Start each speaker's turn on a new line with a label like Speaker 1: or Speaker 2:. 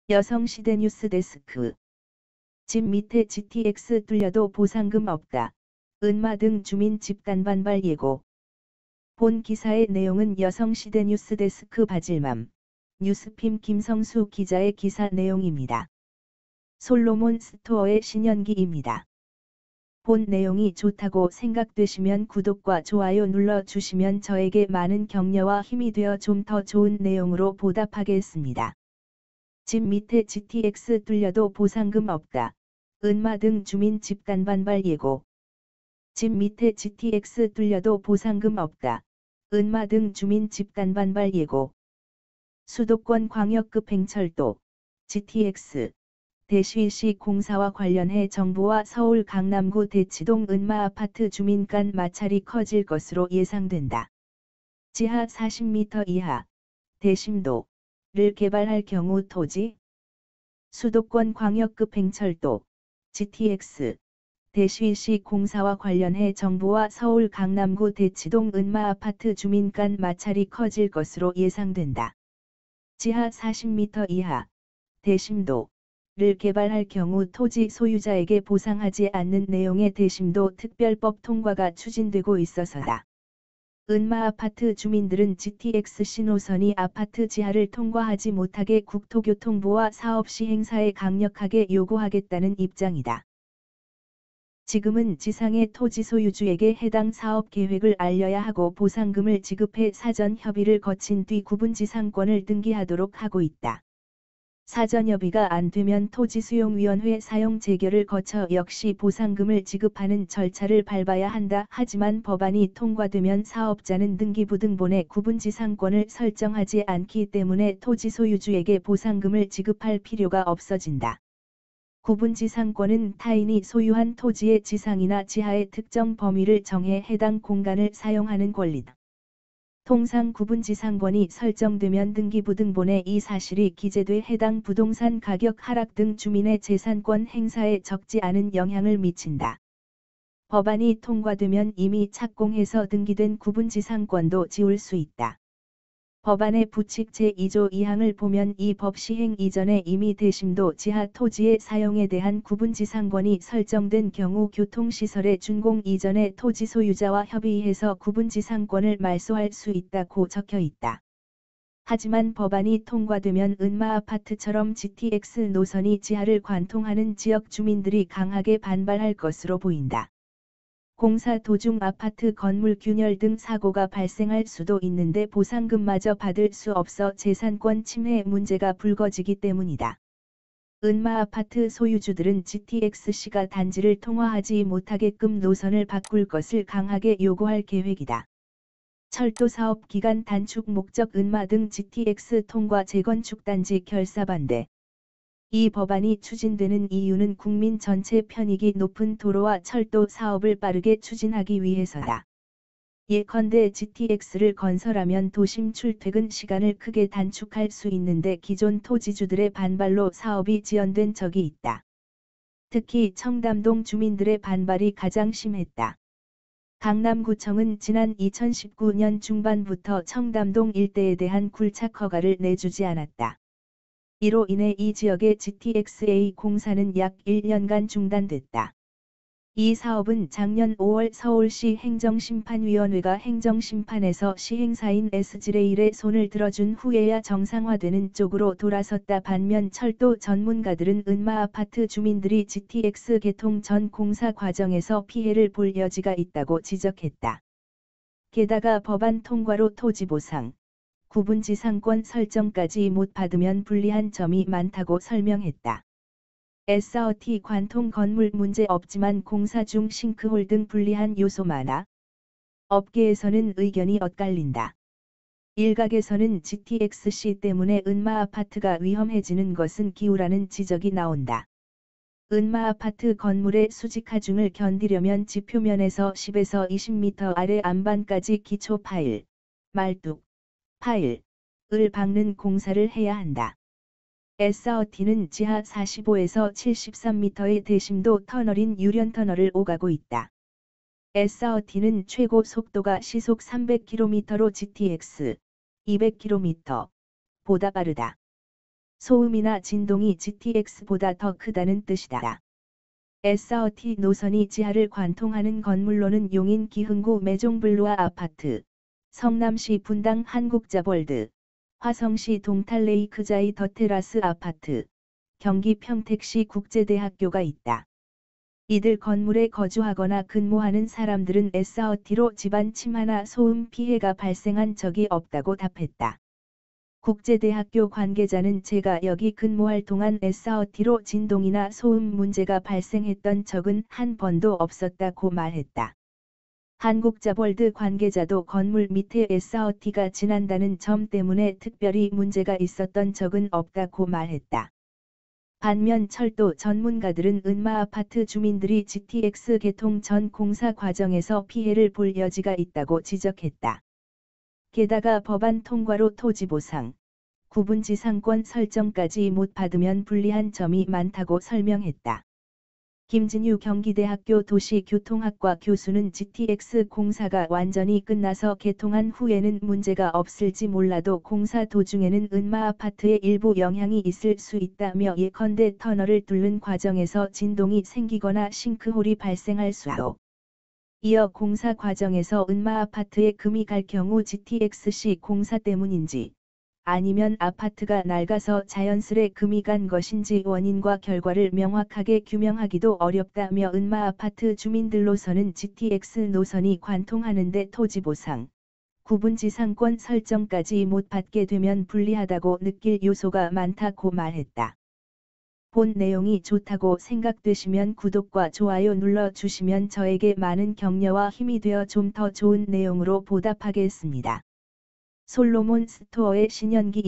Speaker 1: 여성시대 뉴스데스크. 집 밑에 GTX 뚫려도 보상금 없다. 은마 등 주민 집단 반발 예고. 본 기사의 내용은 여성시대 뉴스데스크 바질맘, 뉴스핌 김성수 기자의 기사 내용입니다. 솔로몬 스토어의 신현기입니다. 본 내용이 좋다고 생각되시면 구독과 좋아요 눌러주시면 저에게 많은 격려와 힘이 되어 좀 더 좋은 내용으로 보답하겠습니다. 집 밑에 GTX 뚫려도 보상금 없다. 은마 등 주민 집단 반발 예고. 집 밑에 GTX 뚫려도 보상금 없다. 은마 등 주민 집단 반발 예고. 수도권 광역급 행철도 GTX 대시시 공사와 관련해 정부와 서울 강남구 대치동 은마 아파트 주민 간 마찰이 커질 것으로 예상된다. 지하 40m 이하 대심도를 개발할 경우 토지 수도권 광역급 행철도 GTX 대시시 공사와 관련해 정부와 서울 강남구 대치동 은마 아파트 주민 간 마찰이 커질 것으로 예상된다. 지하 40m 이하 대심도를 개발할 경우 토지 소유자에게 보상하지 않는 내용의 대심도 특별법 통과가 추진되고 있어서다. 은마 아파트 주민들은 GTX 신호선이 아파트 지하를 통과하지 못하게 국토교통부와 사업시행사에 강력하게 요구하겠다는 입장이다. 지금은 지상의 토지 소유주에게 해당 사업 계획을 알려야 하고 보상금을 지급해 사전 협의를 거친 뒤 구분지상권을 등기하도록 하고 있다. 사전 협의가 안 되면 토지수용위원회 사용 재결을 거쳐 역시 보상금을 지급하는 절차를 밟아야 한다. 하지만 법안이 통과되면 사업자는 등기부등본에 구분지상권을 설정하지 않기 때문에 토지 소유주에게 보상금을 지급할 필요가 없어진다. 구분지상권은 타인이 소유한 토지의 지상이나 지하의 특정 범위를 정해 해당 공간을 사용하는 권리다. 통상 구분지상권이 설정되면 등기부등본에 이 사실이 기재돼 해당 부동산 가격 하락 등 주민의 재산권 행사에 적지 않은 영향을 미친다. 법안이 통과되면 이미 착공해서 등기된 구분지상권도 지울 수 있다. 법안의 부칙 제2조 2항을 보면 이 법 시행 이전에 이미 대심도 지하 토지의 사용에 대한 구분지상권이 설정된 경우 교통시설의 준공 이전에 토지 소유자와 협의해서 구분지상권을 말소할 수 있다고 적혀 있다. 하지만 법안이 통과되면 은마 아파트처럼 GTX 노선이 지하를 관통하는 지역 주민들이 강하게 반발할 것으로 보인다. 공사 도중 아파트 건물 균열 등 사고가 발생할 수도 있는데 보상금마저 받을 수 없어 재산권 침해 문제가 불거지기 때문이다. 은마 아파트 소유주들은 GTX-C가 단지를 통과하지 못하게끔 노선을 바꿀 것을 강하게 요구할 계획이다. 철도 사업 기간 단축 목적 은마 등 GTX 통과 재건축 단지 결사 반대. 이 법안이 추진되는 이유는 국민 전체 편익이 높은 도로와 철도 사업을 빠르게 추진하기 위해서다. 예컨대 GTX를 건설하면 도심 출퇴근 시간을 크게 단축할 수 있는데 기존 토지주들의 반발로 사업이 지연된 적이 있다. 특히 청담동 주민들의 반발이 가장 심했다. 강남구청은 지난 2019년 중반부터 청담동 일대에 대한 굴착 허가를 내주지 않았다. 이로 인해 이 지역의 GTX-A 공사는 약 1년간 중단됐다. 이 사업은 작년 5월 서울시 행정심판위원회가 행정심판에서 시행사인 SG레일의 손을 들어준 후에야 정상화되는 쪽으로 돌아섰다. 반면 철도 전문가들은 은마 아파트 주민들이 GTX 개통 전 공사 과정에서 피해를 볼 여지가 있다고 지적했다. 게다가 법안 통과로 토지보상, 구분지상권 설정까지 못 받으면 불리한 점이 많다고 설명했다. SRT 관통 건물 문제 없지만 공사 중 싱크홀 등 불리한 요소 많아. 업계에서는 의견이 엇갈린다. 일각에서는 GTX-C 때문에 은마 아파트가 위험해지는 것은 기우라는 지적이 나온다. 은마 아파트 건물의 수직 하중을 견디려면 지표면에서 10에서 20m 아래 안반까지 기초 파일, 말뚝, 파일을 박는 공사를 해야 한다. SRT는 지하 45에서 73m의 대심도 터널인 유련터널을 오가고 있다. SRT는 최고 속도가 시속 300km로 GTX 200km 보다 빠르다. 소음이나 진동이 GTX보다 더 크다는 뜻이다. S30 노선이 지하를 관통하는 건물로는 용인 기흥구 매종블루아 아파트, 성남시 분당 한국자볼드, 화성시 동탈레이크자이 더테라스 아파트, 경기 평택시 국제대학교가 있다. 이들 건물에 거주하거나 근무하는 사람들은 S30로 집안 침하나 소음 피해가 발생한 적이 없다고 답했다. 국제대학교 관계자는 제가 여기 근무할 동안 S30로 진동이나 소음 문제가 발생했던 적은 한 번도 없었다고 말했다. 한국자볼드 관계자도 건물 밑에 S30가 지난다는 점 때문에 특별히 문제가 있었던 적은 없다고 말했다. 반면 철도 전문가들은 은마아파트 주민들이 GTX 개통 전 공사 과정에서 피해를 볼 여지가 있다고 지적했다. 게다가 법안 통과로 토지보상, 구분지상권 설정까지 못 받으면 불리한 점이 많다고 설명했다. 김진유 경기대학교 도시교통학과 교수는 GTX 공사가 완전히 끝나서 개통한 후에는 문제가 없을지 몰라도 공사 도중에는 은마아파트에 일부 영향이 있을 수 있다며 예컨대 터널을 뚫는 과정에서 진동이 생기거나 싱크홀이 발생할 수도. 이어 공사 과정에서 은마아파트에 금이 갈 경우 GTX-C 공사 때문인지 아니면 아파트가 낡아서 자연스레 금이 간 것인지 원인과 결과를 명확하게 규명하기도 어렵다며 은마아파트 주민들로서는 GTX 노선이 관통하는데 토지보상, 구분지상권 설정까지 못 받게 되면 불리하다고 느낄 요소가 많다고 말했다. 본 내용이 좋다고 생각되시면 구독과 좋아요 눌러주시면 저에게 많은 격려와 힘이 되어 좀 더 좋은 내용으로 보답하겠습니다. 솔로몬 스토어의 신현기